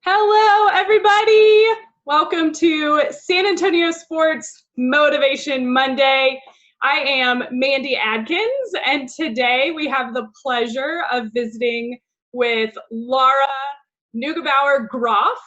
Hello, everybody. Welcome to San Antonio Sports Motivation Monday. I am Mandy Adkins, and today we have the pleasure of visiting with Laura Neugebauer Groff.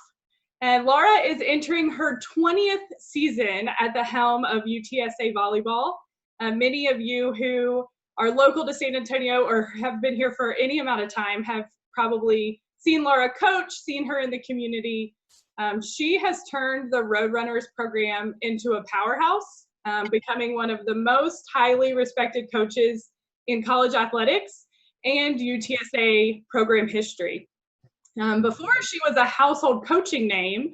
And Laura is entering her 20th season at the helm of UTSA Volleyball. Many of you who are local to San Antonio or have been here for any amount of time have probably seen Laura coach, seen her in the community. She has turned the Roadrunners program into a powerhouse, becoming one of the most highly respected coaches in college athletics and UTSA program history. Before she was a household coaching name,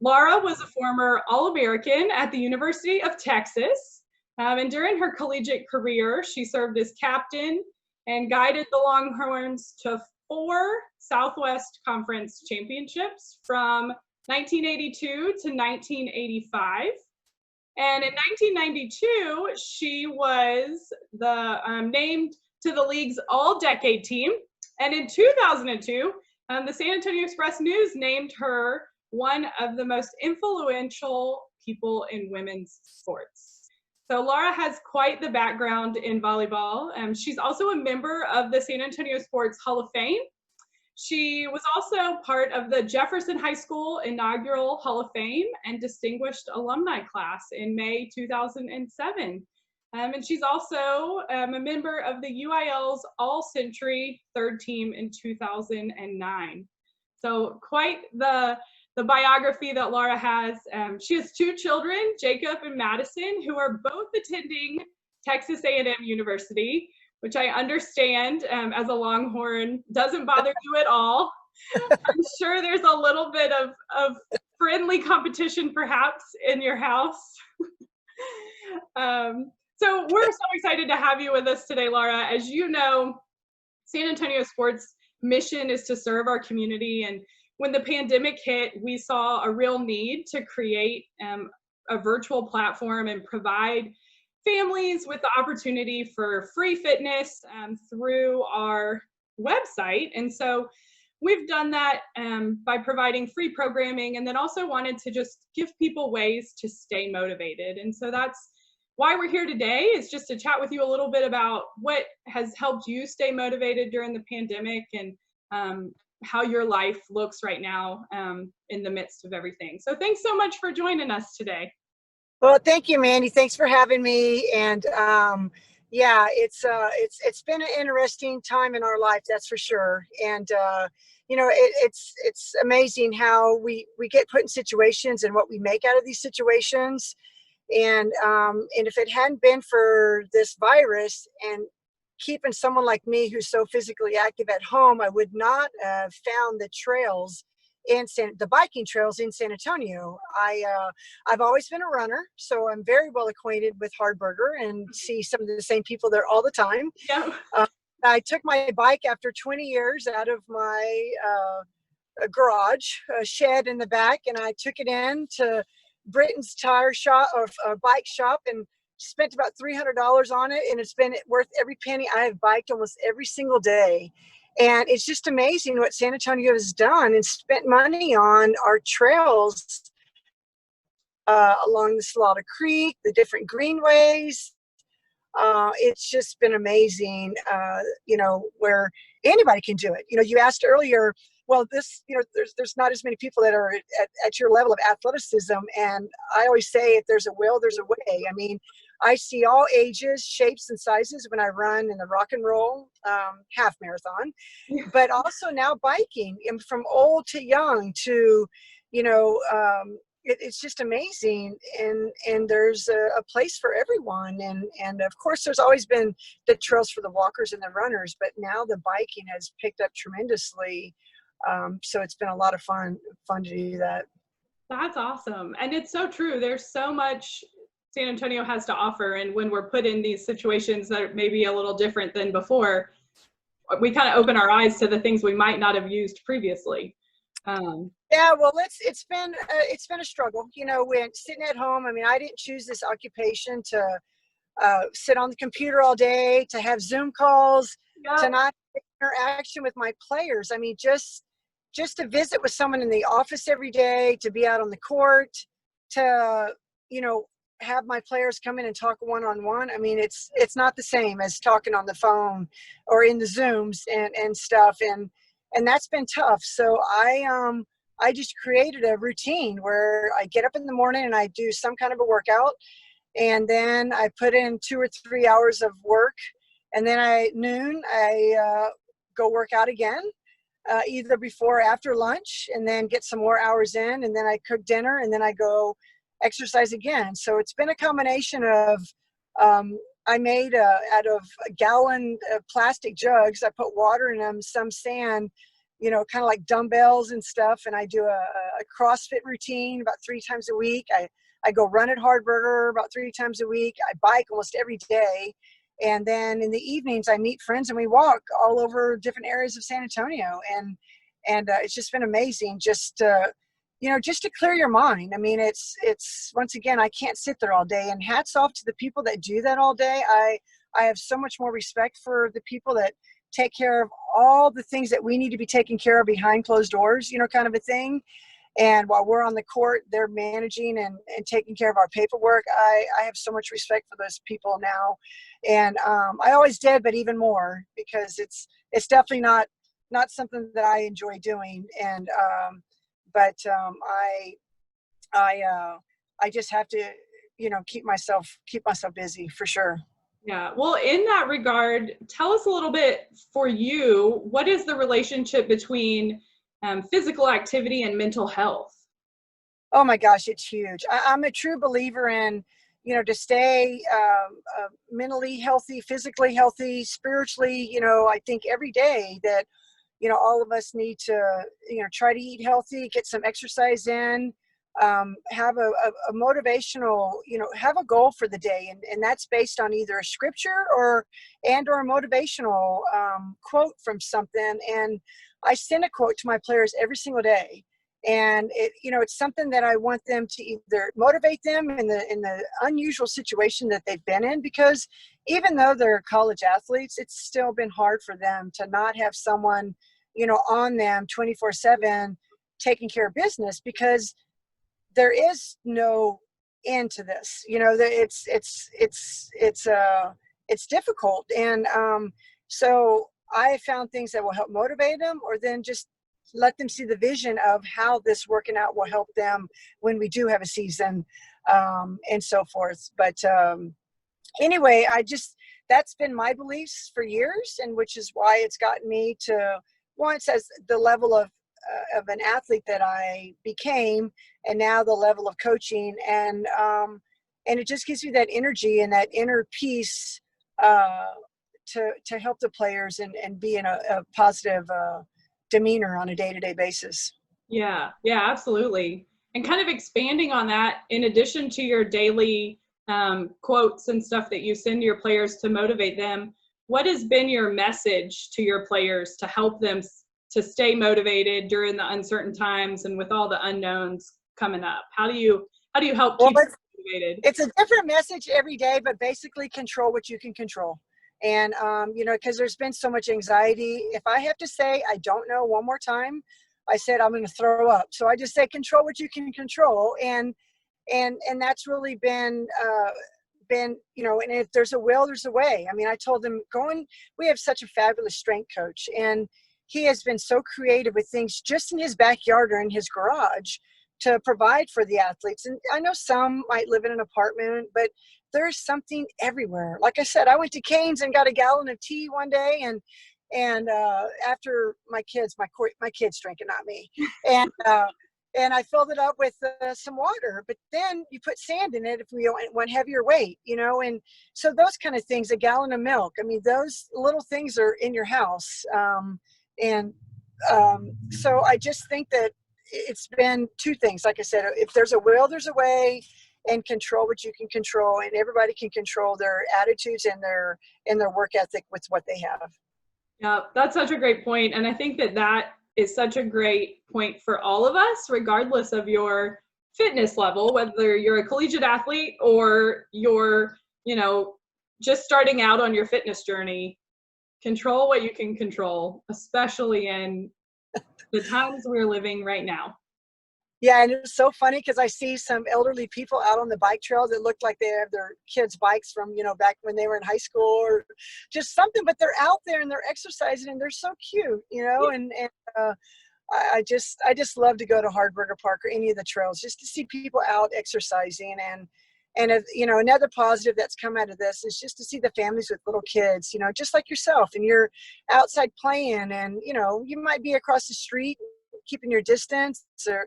Laura was a former All-American at the University of Texas. And during her collegiate career, she served as captain and guided the Longhorns to 4 Southwest Conference championships from 1982 to 1985. And in 1992, she was named to the league's all-decade team. And in 2002, the San Antonio Express News named her one of the most influential people in women's sports. So Laura has quite the background in volleyball. She's also a member of the San Antonio Sports Hall of Fame. She was also part of the Jefferson High School inaugural Hall of Fame and distinguished alumni class in May 2007. And she's also a member of the UIL's All-Century third team in 2009. So quite the biography that Laura has. She has 2 children, Jacob and Madison, who are both attending Texas A&M University, which I understand as a Longhorn doesn't bother you at all. I'm sure there's a little bit of friendly competition perhaps in your house. So we're so excited to have you with us today, Laura. As you know, San Antonio Sports' mission is to serve our community, and when the pandemic hit, we saw a real need to create a virtual platform and provide families with the opportunity for free fitness through our website. And so we've done that by providing free programming, and then also wanted to just give people ways to stay motivated. And so that's why we're here today, is just to chat with you a little bit about what has helped you stay motivated during the pandemic and how your life looks right now in the midst of everything. So thanks so much for joining us today. Well, thank you, Mandy. Thanks for having me. And yeah, it's been an interesting time in our life, that's for sure. And you know, it's amazing how we get put in situations and what we make out of these situations. And if it hadn't been for this virus and keeping someone like me who's so physically active at home, I would not have found the trails in the biking trails in San Antonio. I've always been a runner, so I'm very well acquainted with Hardburger and see some of the same people there all the time. Yeah. I took my bike after 20 years out of my garage, a shed in the back, and I took it in to Britain's tire shop or bike shop and spent about $300 on it, and it's been worth every penny. I have biked almost every single day. And it's just amazing what San Antonio has done and spent money on our trails along the Salada Creek, the different greenways. It's just been amazing, you know, where anybody can do it. You know, you asked earlier, well, this, you know, there's not as many people that are at your level of athleticism. And I always say, if there's a will, there's a way. I mean, I see all ages, shapes, and sizes when I run in the rock and roll half marathon, but also now biking, and from old to young to, you know, it's just amazing. And there's a place for everyone. And of course, there's always been the trails for the walkers and the runners, but now the biking has picked up tremendously. So it's been a lot of fun to do that. That's awesome. And it's so true. There's so much San Antonio has to offer. And when we're put in these situations that are maybe a little different than before, we kind of open our eyes to the things we might not have used previously. Yeah, well, it's been a struggle, you know, when sitting at home. I mean, I didn't choose this occupation to sit on the computer all day, to have Zoom calls, to not have interaction with my players. I mean, just just to visit with someone in the office every day, to be out on the court, to, you know, have my players come in and talk one-on-one. I mean, it's not the same as talking on the phone or in the Zooms and stuff. And that's been tough. So I just created a routine where I get up in the morning and I do some kind of a workout, and then I put in 2 or 3 hours of work, and then noon I go work out again, either before or after lunch, and then get some more hours in, and then I cook dinner, and then I go exercise again. So it's been a combination of, I made out of a gallon plastic jugs. I put water in them, some sand, you know, kind of like dumbbells and stuff. And I do a CrossFit routine about 3 times a week. I go run at Hardburger about 3 times a week. I bike almost every day. And then in the evenings, I meet friends and we walk all over different areas of San Antonio. And it's just been amazing just, you know, just to clear your mind. I mean, it's once again, I can't sit there all day, and hats off to the people that do that all day. I have so much more respect for the people that take care of all the things that we need to be taken care of behind closed doors, you know, kind of a thing. And while we're on the court, they're managing and taking care of our paperwork. I have so much respect for those people now. And I always did, but even more, because it's definitely not something that I enjoy doing. And but I just have to, you know, keep myself busy for sure. Yeah. Well, in that regard, tell us a little bit for you, what is the relationship between physical activity and mental health? Oh my gosh, it's huge. I'm a true believer in, you know, to stay mentally healthy, physically healthy, spiritually, you know, I think every day that, you know, all of us need to, you know, try to eat healthy, get some exercise in, have a motivational, you know, have a goal for the day. And that's based on either a scripture or a motivational quote from something. And I send a quote to my players every single day. And it, you know, it's something that I want them to either motivate them in the unusual situation that they've been in, because even though they're college athletes, it's still been hard for them to not have someone, you know, on them 24/7 taking care of business, because there is no end to this. You know, it's difficult. And so I found things that will help motivate them, or then just let them see the vision of how this working out will help them when we do have a season, and so forth. But anyway, that's been my beliefs for years, and which is why it's gotten me to, once as the level of an athlete that I became, and now the level of coaching, and it just gives me that energy and that inner peace to help the players and be in a positive demeanor on a day-to-day basis. Yeah, absolutely. And kind of expanding on that, in addition to your daily quotes and stuff that you send your players to motivate them, what has been your message to your players to help them to stay motivated during the uncertain times and with all the unknowns coming up? How do you help keep them motivated? It's a different message every day, but basically control what you can control. And, you know, because there's been so much anxiety. If I have to say, I don't know one more time, I said, I'm going to throw up. So I just say, control what you can control. And that's really been, you know, and if there's a will, there's a way. I mean, I told them we have such a fabulous strength coach, and he has been so creative with things just in his backyard or in his garage to provide for the athletes. And I know some might live in an apartment, but there's something everywhere. Like I said, I went to Cane's and got a gallon of tea one day, and after my kids drank it, not me, and I filled it up with some water. But then you put sand in it if we want heavier weight, you know. And so those kind of things, a gallon of milk. I mean, those little things are in your house, so I just think that it's been two things. Like I said, if there's a will, there's a way, and control what you can control, and everybody can control their attitudes and their work ethic with what they have. Yeah, that's such a great point. And I think that is such a great point for all of us, regardless of your fitness level, whether you're a collegiate athlete or you're, you know, just starting out on your fitness journey. Control what you can control, especially in The times we're living right now. Yeah, and it's so funny because I see some elderly people out on the bike trail that look like they have their kids' bikes from, back when they were in high school or just something, but they're out there and they're exercising and they're so cute, and I just love to go to Hardburger Park or any of the trails just to see people out exercising. And if, another positive that's come out of this is just to see the families with little kids, just like yourself, and you're outside playing, and you might be across the street keeping your distance or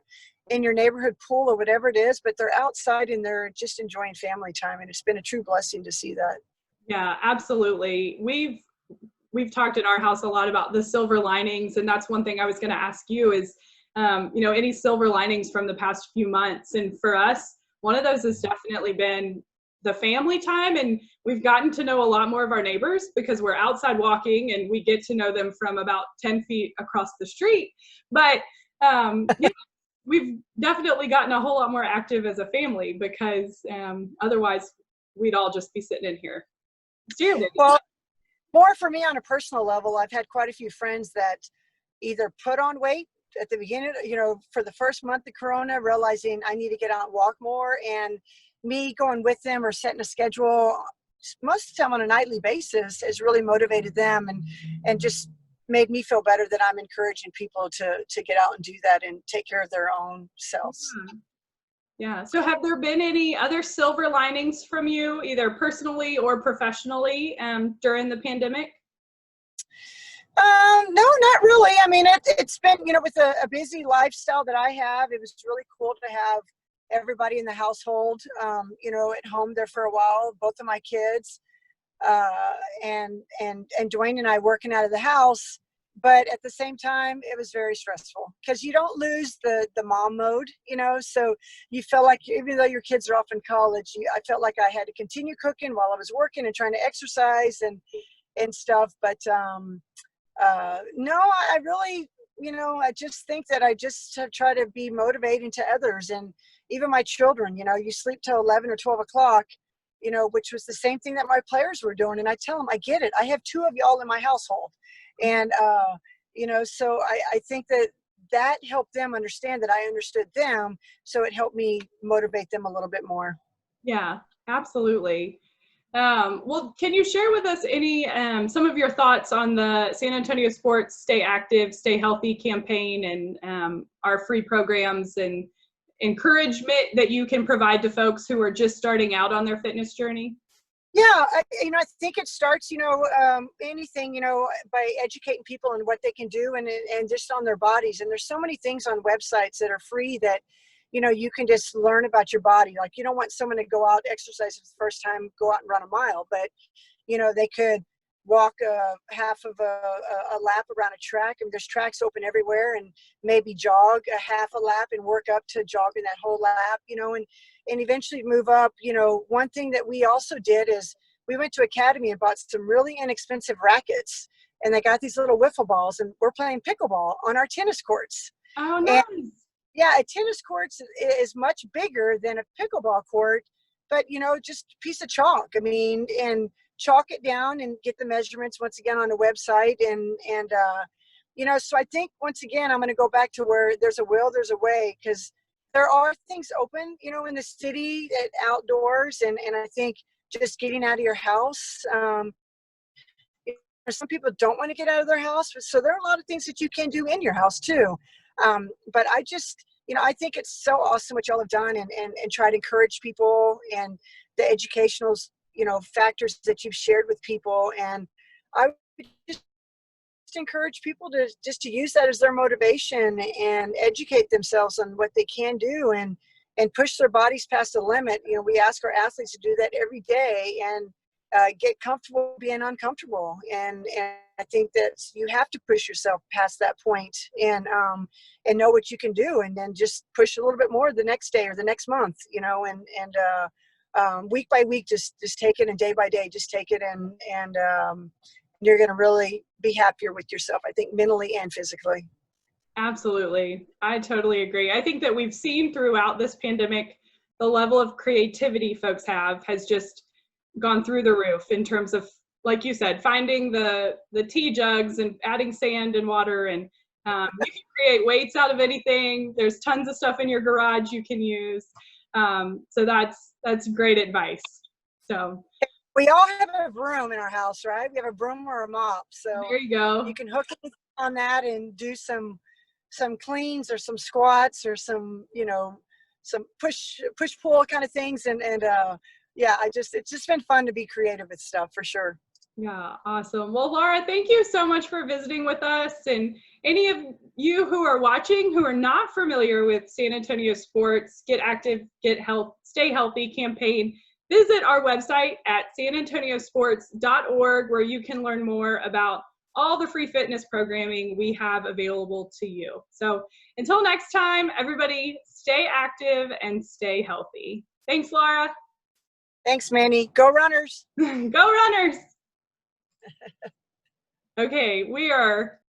in your neighborhood pool or whatever it is, but they're outside and they're just enjoying family time, and it's been a true blessing to see that. Yeah, absolutely. We've talked in our house a lot about the silver linings, and that's one thing I was going to ask you is, any silver linings from the past few months. And for us, one of those has definitely been the family time, and we've gotten to know a lot more of our neighbors because we're outside walking, and we get to know them from about 10 feet across the street. But yeah, we've definitely gotten a whole lot more active as a family because otherwise we'd all just be sitting in here. Well, more for me on a personal level, I've had quite a few friends that either put on weight at the beginning, for the first month of Corona, realizing I need to get out and walk more, and me going with them or setting a schedule most of the time on a nightly basis has really motivated them and just made me feel better that I'm encouraging people to get out and do that and take care of their own selves. Yeah. So have there been any other silver linings from you, either personally or professionally, during the pandemic? No, not really. I mean, it's been, with a busy lifestyle that I have, it was really cool to have everybody in the household, at home there for a while, both of my kids, and Dwayne and I working out of the house. But at the same time, it was very stressful because you don't lose the mom mode, so you feel like even though your kids are off in college, I felt like I had to continue cooking while I was working and trying to exercise and stuff. But no, I really, I just think that I just try to be motivating to others, and even my children, you sleep till 11 or 12 o'clock, which was the same thing that my players were doing. And I tell them, I get it. I have two of y'all in my household. And, so I think that helped them understand that I understood them. So it helped me motivate them a little bit more. Yeah, absolutely. Well, can you share with us some of your thoughts on the San Antonio Sports Stay Active, Stay Healthy campaign and our free programs and encouragement that you can provide to folks who are just starting out on their fitness journey? Yeah, I think it starts, anything, by educating people on what they can do and just on their bodies. And there's so many things on websites that are free that, you can just learn about your body. Like, you don't want someone to go out, exercise for the first time, go out and run a mile, but, they could walk half of a lap around a track, and there's tracks open everywhere, and maybe jog a half a lap and work up to jogging that whole lap, and eventually move up. One thing that we also did is we went to Academy and bought some really inexpensive rackets, and they got these little wiffle balls, and we're playing pickleball on our tennis courts. Oh, nice. And yeah, a tennis court is much bigger than a pickleball court, but just a piece of chalk. I mean, and chalk it down and get the measurements once again on the website. And so I think once again, I'm going to go back to where there's a will, there's a way, because there are things open, in the city outdoors. And I think just getting out of your house, some people don't want to get out of their house. So there are a lot of things that you can do in your house too. But I just, I think it's so awesome what y'all have done and try to encourage people and the educational, factors that you've shared with people. And I would just encourage people to use that as their motivation and educate themselves on what they can do and push their bodies past the limit. We ask our athletes to do that every day and get comfortable being uncomfortable. And I think that you have to push yourself past that point and know what you can do, and then just push a little bit more the next day or the next month, and week by week, just take it, and day by day, just take it, and you're going to really be happier with yourself, I think, mentally and physically. Absolutely. I totally agree. I think that we've seen throughout this pandemic, the level of creativity folks has just gone through the roof in terms of, like you said, finding the tea jugs and adding sand and water and You can create weights out of anything. There's tons of stuff in your garage you can use. So that's great advice. So we all have a broom in our house, right? We have a broom or a mop. So there you go. you can hook on that and do some cleans or some squats or some, some push pull kind of things. And yeah, it's just been fun to be creative with stuff for sure. Yeah, awesome. Well, Laura, thank you so much for visiting with us. And any of you who are watching who are not familiar with San Antonio Sports Get Active, Get Health, Stay Healthy campaign, visit our website at sanantoniosports.org, where you can learn more about all the free fitness programming we have available to you. So until next time, everybody stay active and stay healthy. Thanks, Laura. Thanks, Manny. Go Runners. Go Runners. Okay, we are